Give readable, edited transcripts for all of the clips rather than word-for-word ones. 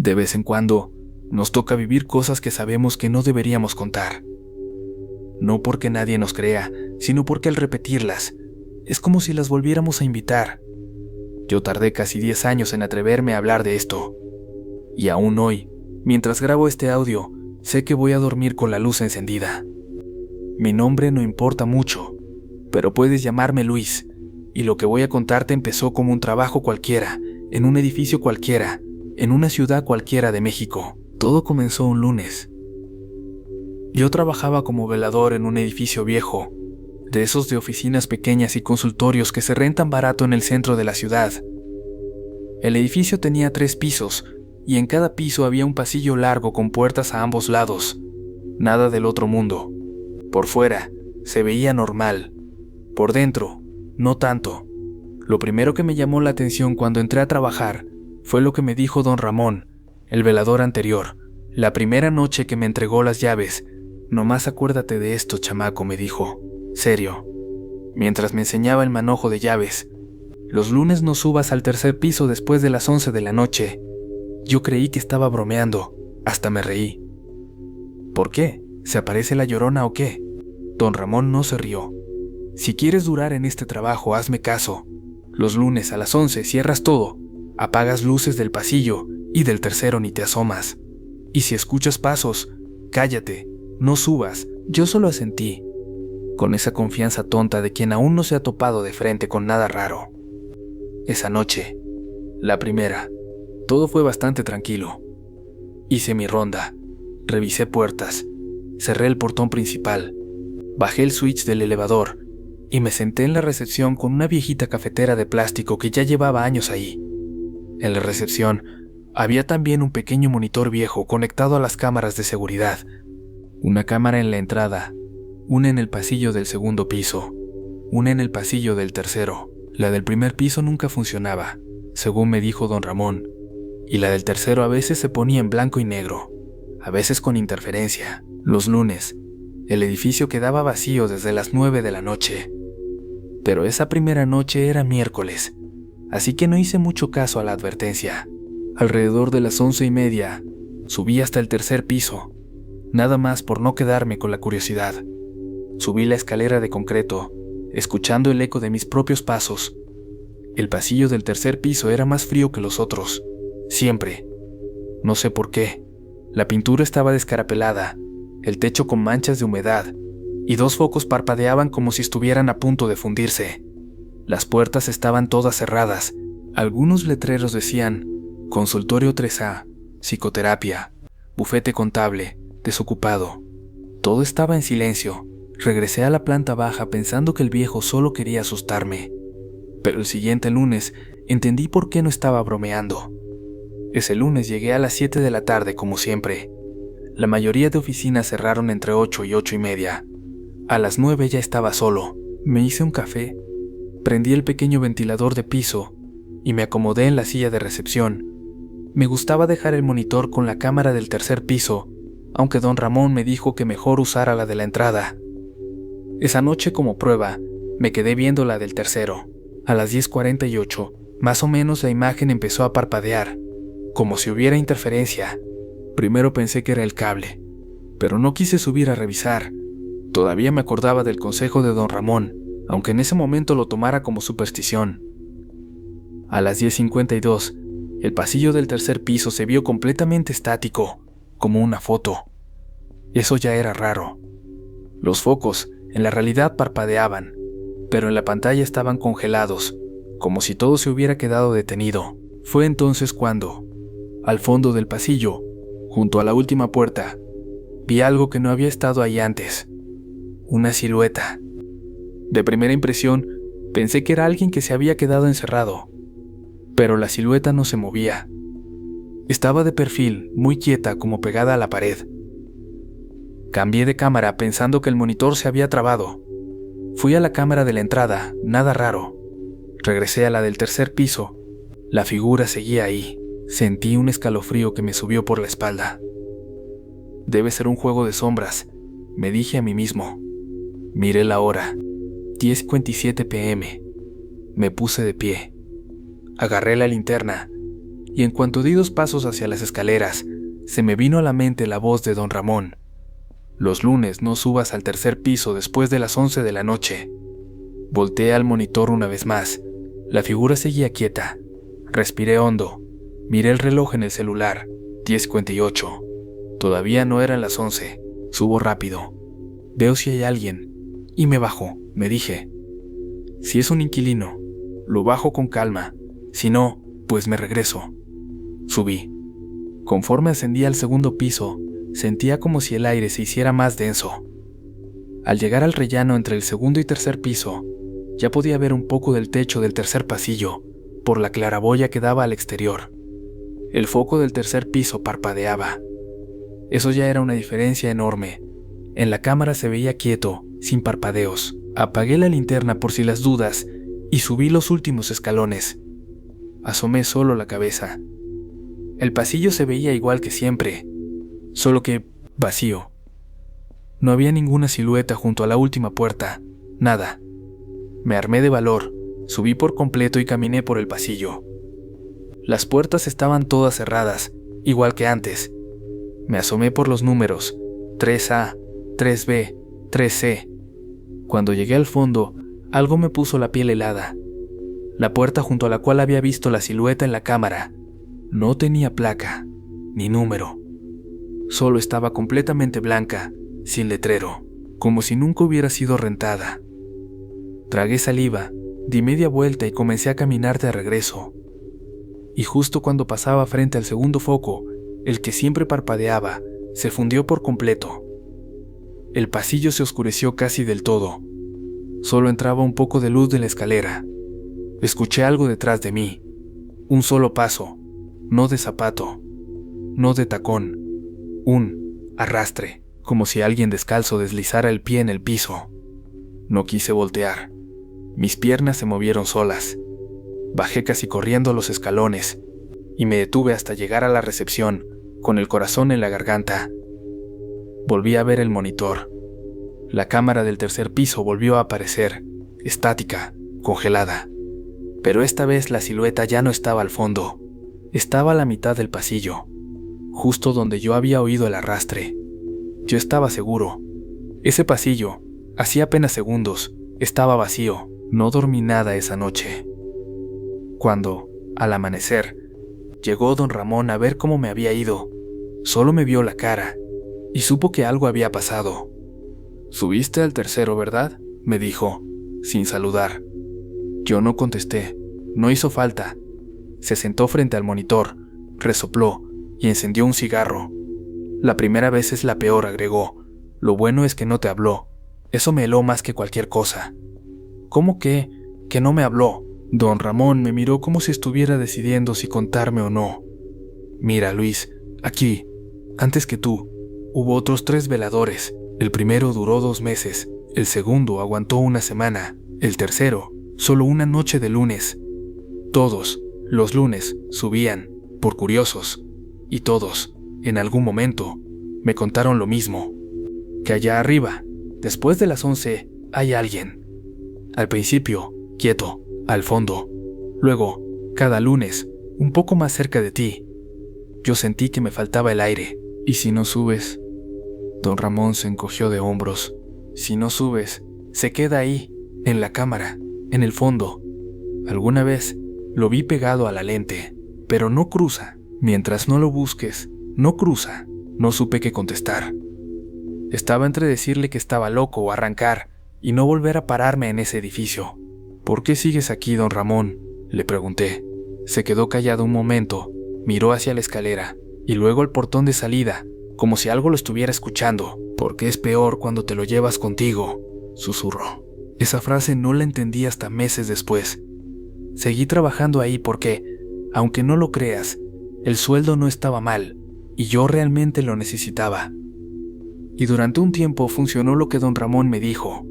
De vez en cuando, nos toca vivir cosas que sabemos que no deberíamos contar. No porque nadie nos crea, sino porque al repetirlas, es como si las volviéramos a invitar. Yo tardé casi 10 años en atreverme a hablar de esto. Y aún hoy, mientras grabo este audio, sé que voy a dormir con la luz encendida. Mi nombre no importa mucho, pero puedes llamarme Luis, y lo que voy a contarte empezó como un trabajo cualquiera, en un edificio cualquiera, en una ciudad cualquiera de México. Todo comenzó un lunes. Yo trabajaba como velador en un edificio viejo, de esos de oficinas pequeñas y consultorios que se rentan barato en el centro de la ciudad. El edificio tenía 3 pisos, y en cada piso había un pasillo largo con puertas a ambos lados. Nada del otro mundo. Por fuera, se veía normal. Por dentro, no tanto. Lo primero que me llamó la atención cuando entré a trabajar fue lo que me dijo don Ramón, el velador anterior, la primera noche que me entregó las llaves. Nomás acuérdate de esto, chamaco, me dijo, serio, mientras me enseñaba el manojo de llaves. Los lunes no subas al 3er piso después de las 11 de la noche. Yo creí que estaba bromeando, hasta me reí. ¿Por qué? ¿Se aparece la Llorona o qué? Don Ramón no se rió. Si quieres durar en este trabajo, hazme caso. Los lunes a las 11 cierras todo, apagas luces del pasillo y del tercero ni te asomas. Y si escuchas pasos, cállate, no subas. Yo solo asentí, con esa confianza tonta de quien aún no se ha topado de frente con nada raro. Esa noche, la primera, todo fue bastante tranquilo. Hice mi ronda, revisé puertas, cerré el portón principal, bajé el switch del elevador y me senté en la recepción con una viejita cafetera de plástico que ya llevaba años ahí. En la recepción había también un pequeño monitor viejo conectado a las cámaras de seguridad. Una cámara en la entrada, una en el pasillo del 2.º piso, una en el pasillo del 3.º. La del 1.er piso nunca funcionaba, según me dijo don Ramón, y la del 3.º a veces se ponía en blanco y negro, a veces con interferencia. Los lunes, el edificio quedaba vacío desde las 9 de la noche. Pero esa primera noche era miércoles, así que no hice mucho caso a la advertencia. Alrededor de las 11:30, subí hasta el 3.er piso, nada más por no quedarme con la curiosidad. Subí la escalera de concreto, escuchando el eco de mis propios pasos. El pasillo del 3.er piso era más frío que los otros, siempre. No sé por qué. La pintura estaba descarapelada, el techo con manchas de humedad, y 2 focos parpadeaban como si estuvieran a punto de fundirse. Las puertas estaban todas cerradas. Algunos letreros decían Consultorio 3A, Psicoterapia, Bufete Contable, Desocupado. Todo estaba en silencio. Regresé a la planta baja pensando que el viejo solo quería asustarme. Pero el siguiente lunes entendí por qué no estaba bromeando. Ese lunes llegué a las 7 de la tarde como siempre. La mayoría de oficinas cerraron entre 8 y 8:30. A las 9 ya estaba solo. Me hice un café, prendí el pequeño ventilador de piso y me acomodé en la silla de recepción. Me gustaba dejar el monitor con la cámara del 3.er piso, aunque don Ramón me dijo que mejor usara la de la entrada. Esa noche, como prueba, me quedé viendo la del 3.º. A las 10:48, más o menos, la imagen empezó a parpadear, como si hubiera interferencia. Primero pensé que era el cable, pero no quise subir a revisar. Todavía me acordaba del consejo de don Ramón, aunque en ese momento lo tomara como superstición. A las 10:52, el pasillo del 3.er piso se vio completamente estático, como una foto. Eso ya era raro. Los focos, en la realidad, parpadeaban, pero en la pantalla estaban congelados, como si todo se hubiera quedado detenido. Fue entonces cuando, al fondo del pasillo, junto a la última puerta, vi algo que no había estado ahí antes. Una silueta. De primera impresión, pensé que era alguien que se había quedado encerrado, pero la silueta no se movía. Estaba de perfil, muy quieta, como pegada a la pared. Cambié de cámara pensando que el monitor se había trabado. Fui a la cámara de la entrada, nada raro. Regresé a la del 3.er piso. La figura seguía ahí. Sentí un escalofrío que me subió por la espalda. Debe ser un juego de sombras, me dije a mí mismo. Miré la hora, 10:57 p.m. Me puse de pie. Agarré la linterna y en cuanto di 2 pasos hacia las escaleras, se me vino a la mente la voz de don Ramón. Los lunes no subas al 3er piso después de las 11 de la noche. Volteé al monitor una vez más. La figura seguía quieta. Respiré hondo. Miré el reloj en el celular. 10:58. Todavía no eran las 11. Subo rápido. Veo si hay alguien. Y me bajo, me dije. Si es un inquilino, lo bajo con calma. Si no, pues me regreso. Subí. Conforme ascendía al 2º piso, sentía como si el aire se hiciera más denso. Al llegar al rellano entre el 2º y 3er piso, ya podía ver un poco del techo del 3er pasillo, por la claraboya que daba al exterior. El foco del 3er piso parpadeaba. Eso ya era una diferencia enorme. En la cámara se veía quieto, sin parpadeos. Apagué la linterna por si las dudas y subí los últimos escalones. Asomé solo la cabeza. El pasillo se veía igual que siempre, solo que vacío. No había ninguna silueta junto a la última puerta, nada. Me armé de valor, subí por completo y caminé por el pasillo. Las puertas estaban todas cerradas, igual que antes. Me asomé por los números, 3A, 3B, 3C. Cuando llegué al fondo, algo me puso la piel helada. La puerta junto a la cual había visto la silueta en la cámara no tenía placa, ni número. Solo estaba completamente blanca, sin letrero, como si nunca hubiera sido rentada. Tragué saliva, di media vuelta y comencé a caminar de regreso. Y justo cuando pasaba frente al 2º foco, el que siempre parpadeaba, se fundió por completo. El pasillo se oscureció casi del todo. Solo entraba un poco de luz de la escalera. Escuché algo detrás de mí. Un solo paso, no de zapato, no de tacón. Un arrastre, como si alguien descalzo deslizara el pie en el piso. No quise voltear. Mis piernas se movieron solas. Bajé casi corriendo los escalones y me detuve hasta llegar a la recepción, con el corazón en la garganta. Volví a ver el monitor. La cámara del 3er piso volvió a aparecer, estática, congelada. Pero esta vez la silueta ya no estaba al fondo. Estaba a la mitad del pasillo, justo donde yo había oído el arrastre. Yo estaba seguro. Ese pasillo, hacía apenas segundos, estaba vacío. No dormí nada esa noche. Cuando, al amanecer, llegó don Ramón a ver cómo me había ido, solo me vio la cara y supo que algo había pasado. «¿Subiste al 3º, verdad?», me dijo, sin saludar. Yo no contesté, no hizo falta. Se sentó frente al monitor, resopló y encendió un cigarro. «La primera vez es la peor», agregó. «Lo bueno es que no te habló. Eso me heló más que cualquier cosa». «¿Cómo que no me habló?». Don Ramón me miró como si estuviera decidiendo si contarme o no. «Mira, Luis, aquí, antes que tú, hubo otros 3 veladores. El primero duró 2 meses, el segundo aguantó 1 semana, el tercero, solo 1 noche de lunes. Todos, los lunes, subían, por curiosos, y todos, en algún momento, me contaron lo mismo, que allá arriba, después de las 11, hay alguien. Al principio, quieto, al fondo. Luego, cada lunes, un poco más cerca de ti. Yo sentí que me faltaba el aire. ¿Y si no subes?». Don Ramón se encogió de hombros. «Si no subes, se queda ahí, en la cámara, en el fondo. Alguna vez lo vi pegado a la lente, pero no cruza. Mientras no lo busques, no cruza». No supe qué contestar. Estaba entre decirle que estaba loco o arrancar y no volver a pararme en ese edificio. «¿Por qué sigues aquí, don Ramón?», le pregunté. Se quedó callado un momento, miró hacia la escalera y luego al portón de salida, como si algo lo estuviera escuchando. «Porque es peor cuando te lo llevas contigo», susurró. Esa frase no la entendí hasta meses después. Seguí trabajando ahí porque, aunque no lo creas, el sueldo no estaba mal y yo realmente lo necesitaba. Y durante un tiempo funcionó lo que don Ramón me dijo.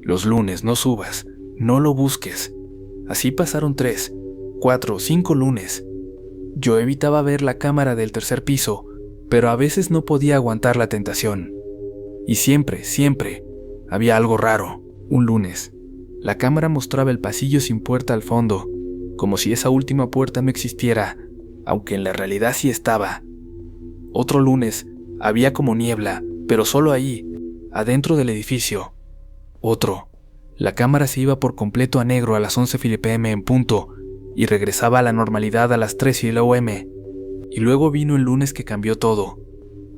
«Los lunes no subas, no lo busques». Así pasaron 3, 4, 5 lunes. Yo evitaba ver la cámara del 3er piso, pero a veces no podía aguantar la tentación. Y siempre, había algo raro. Un lunes, la cámara mostraba el pasillo sin puerta al fondo, como si esa última puerta no existiera, aunque en la realidad sí estaba. Otro lunes, había como niebla, pero solo ahí, adentro del edificio. Otro, la cámara se iba por completo a negro a las 11 p.m. en punto y regresaba a la normalidad a las 3 p.m. Y luego vino el lunes que cambió todo.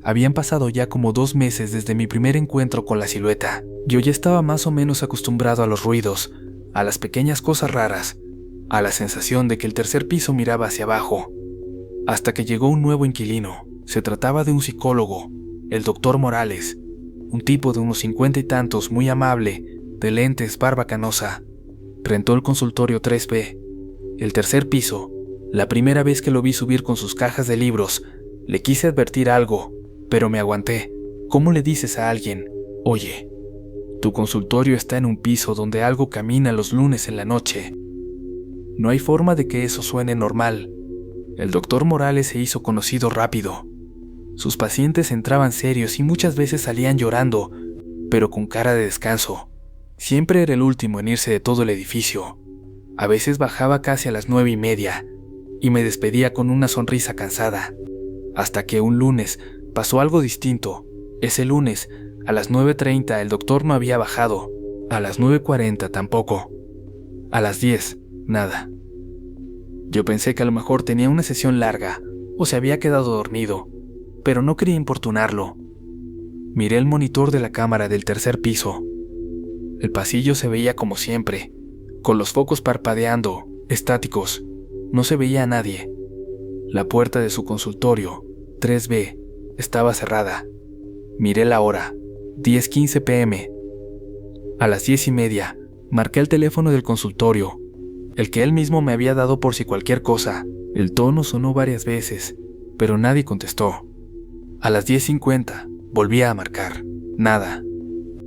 Habían pasado ya como 2 meses desde mi primer encuentro con la silueta. Yo ya estaba más o menos acostumbrado a los ruidos, a las pequeñas cosas raras, a la sensación de que el tercer piso miraba hacia abajo. Hasta que llegó un nuevo inquilino. Se trataba de un psicólogo, el doctor Morales, un tipo de unos 50 y tantos, muy amable, de lentes, barba canosa. Rentó el consultorio 3B, el tercer piso. La primera vez que lo vi subir con sus cajas de libros, le quise advertir algo, pero me aguanté. ¿Cómo le dices a alguien, oye, tu consultorio está en un piso donde algo camina los lunes en la noche? No hay forma de que eso suene normal. El doctor Morales se hizo conocido rápido. Sus pacientes entraban serios y muchas veces salían llorando, pero con cara de descanso. Siempre era el último en irse de todo el edificio. A veces bajaba casi a las 9:30 y me despedía con una sonrisa cansada. Hasta que un lunes pasó algo distinto. Ese lunes, a las 9:30 el doctor no había bajado. A las 9:40 tampoco. A las 10, nada. Yo pensé que a lo mejor tenía una sesión larga o se había quedado dormido, pero no quería importunarlo. Miré el monitor de la cámara del tercer piso. El pasillo se veía como siempre, con los focos parpadeando, estáticos. No se veía a nadie. La puerta de su consultorio, 3B, estaba cerrada. Miré la hora, 10:15 p.m. A las 10:30, marqué el teléfono del consultorio, el que él mismo me había dado por si cualquier cosa. El tono sonó varias veces, pero nadie contestó. A las 10:50, volví a marcar. Nada.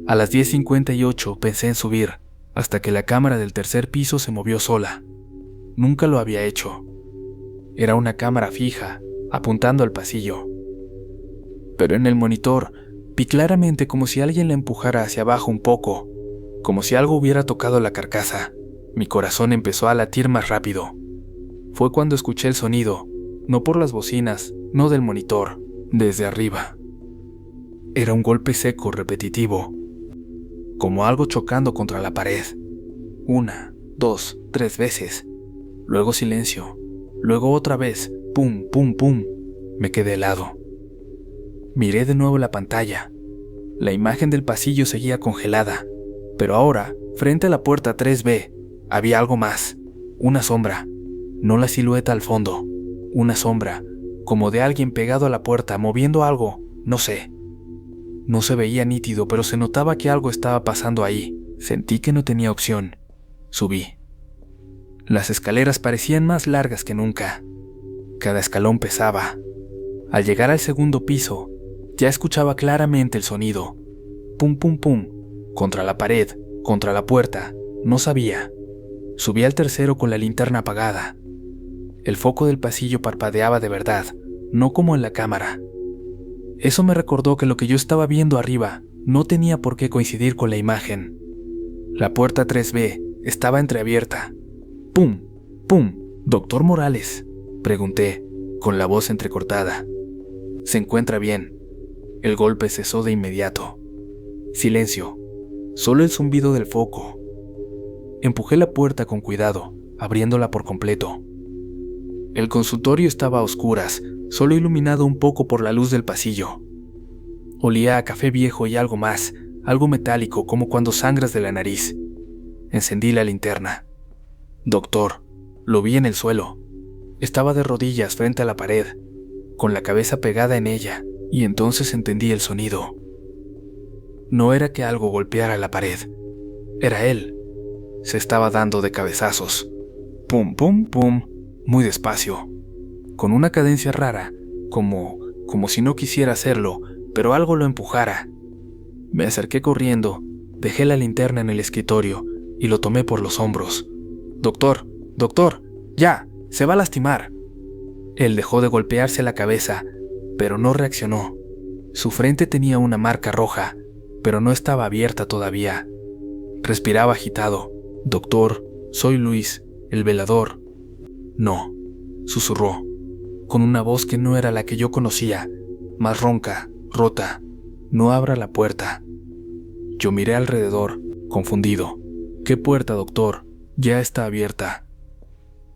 A las 10:58 pensé en subir, hasta que la cámara del tercer piso se movió sola. Nunca lo había hecho. Era una cámara fija, apuntando al pasillo. Pero en el monitor, vi claramente como si alguien la empujara hacia abajo un poco, como si algo hubiera tocado la carcasa. Mi corazón empezó a latir más rápido. Fue cuando escuché el sonido, no por las bocinas, no del monitor, desde arriba. Era un golpe seco, repetitivo, como algo chocando contra la pared. 1, 2, 3 veces. Luego silencio. Luego otra vez. Pum, pum, pum. Me quedé helado. Miré de nuevo la pantalla. La imagen del pasillo seguía congelada, pero ahora, frente a la puerta 3B, había algo más. Una sombra. No la silueta al fondo. Una sombra, como de alguien pegado a la puerta, moviendo algo, no sé. No se veía nítido, pero se notaba que algo estaba pasando ahí. Sentí que no tenía opción. Subí. Las escaleras parecían más largas que nunca. Cada escalón pesaba. Al llegar al segundo piso, ya escuchaba claramente el sonido. Pum, pum, pum. Contra la pared, contra la puerta. No sabía. Subí al tercero con la linterna apagada. El foco del pasillo parpadeaba de verdad, no como en la cámara. Eso me recordó que lo que yo estaba viendo arriba no tenía por qué coincidir con la imagen. La puerta 3B estaba entreabierta. ¡Pum! ¡Pum! «¿Doctor Morales?», pregunté, con la voz entrecortada. «¿Se encuentra bien?». El golpe cesó de inmediato. Silencio. Solo el zumbido del foco. Empujé la puerta con cuidado, abriéndola por completo. El consultorio estaba a oscuras, solo iluminado un poco por la luz del pasillo. Olía a café viejo y algo más, algo metálico, como cuando sangras de la nariz. Encendí la linterna. «Doctor», lo vi en el suelo. Estaba de rodillas frente a la pared, con la cabeza pegada en ella, y entonces entendí el sonido. No era que algo golpeara la pared, era él. Se estaba dando de cabezazos. Pum, pum, pum, muy despacio, con una cadencia rara, como si no quisiera hacerlo, pero algo lo empujara. Me acerqué corriendo, dejé la linterna en el escritorio y lo tomé por los hombros. «Doctor, doctor, ya, se va a lastimar». Él dejó de golpearse la cabeza, pero no reaccionó. Su frente tenía una marca roja, pero no estaba abierta todavía. Respiraba agitado. «Doctor, soy Luis, el velador». «No», susurró. con una voz que no era la que yo conocía, más ronca, rota. No abra la puerta. Yo miré alrededor, confundido. ¿Qué puerta, doctor? Ya está abierta.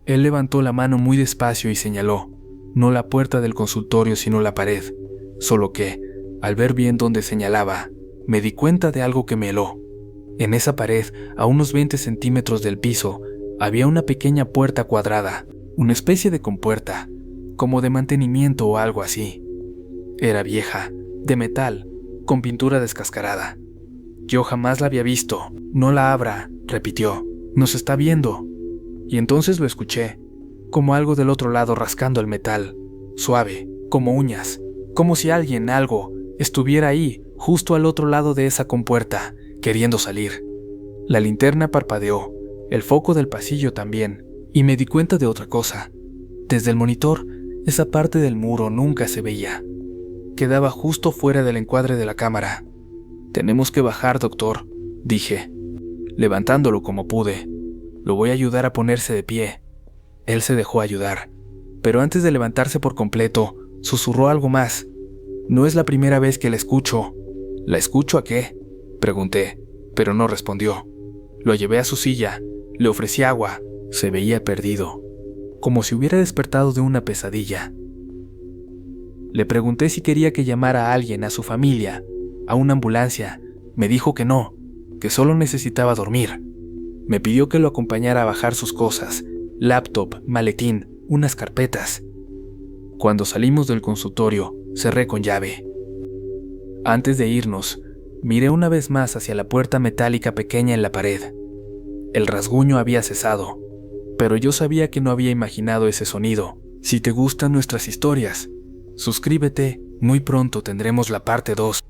Él levantó la mano muy despacio y señaló, no la puerta del consultorio sino la pared, solo que, al ver bien dónde señalaba, me di cuenta de algo que me heló. En esa pared, a unos 20 centímetros del piso, había una pequeña puerta cuadrada, una especie de compuerta, como de mantenimiento o algo así. Era vieja, de metal, con pintura descascarada. Yo jamás la había visto. No la abra, repitió. Nos está viendo. Y entonces lo escuché, como algo del otro lado rascando el metal, suave, como uñas, como si alguien, algo, estuviera ahí, justo al otro lado de esa compuerta, queriendo salir. La linterna parpadeó, el foco del pasillo también, y me di cuenta de otra cosa. Desde el monitor, esa parte del muro nunca se veía. Quedaba justo fuera del encuadre de la cámara. Tenemos que bajar, doctor, dije, levantándolo como pude. Lo voy a ayudar a ponerse de pie. Él se dejó ayudar, pero antes de levantarse por completo, susurró algo más. No es la primera vez que la escucho. ¿La escucho a qué?, pregunté, pero no respondió. Lo llevé a su silla, le ofrecí agua. Se veía perdido, como si hubiera despertado de una pesadilla. Le pregunté si quería que llamara a alguien, a su familia, a una ambulancia. Me dijo que no, que solo necesitaba dormir. Me pidió que lo acompañara a bajar sus cosas, laptop, maletín, unas carpetas. Cuando salimos del consultorio, cerré con llave. Antes de irnos, miré una vez más hacia la puerta metálica pequeña en la pared. El rasguño había cesado, pero yo sabía que no había imaginado ese sonido. Si te gustan nuestras historias, suscríbete, muy pronto tendremos la parte 2.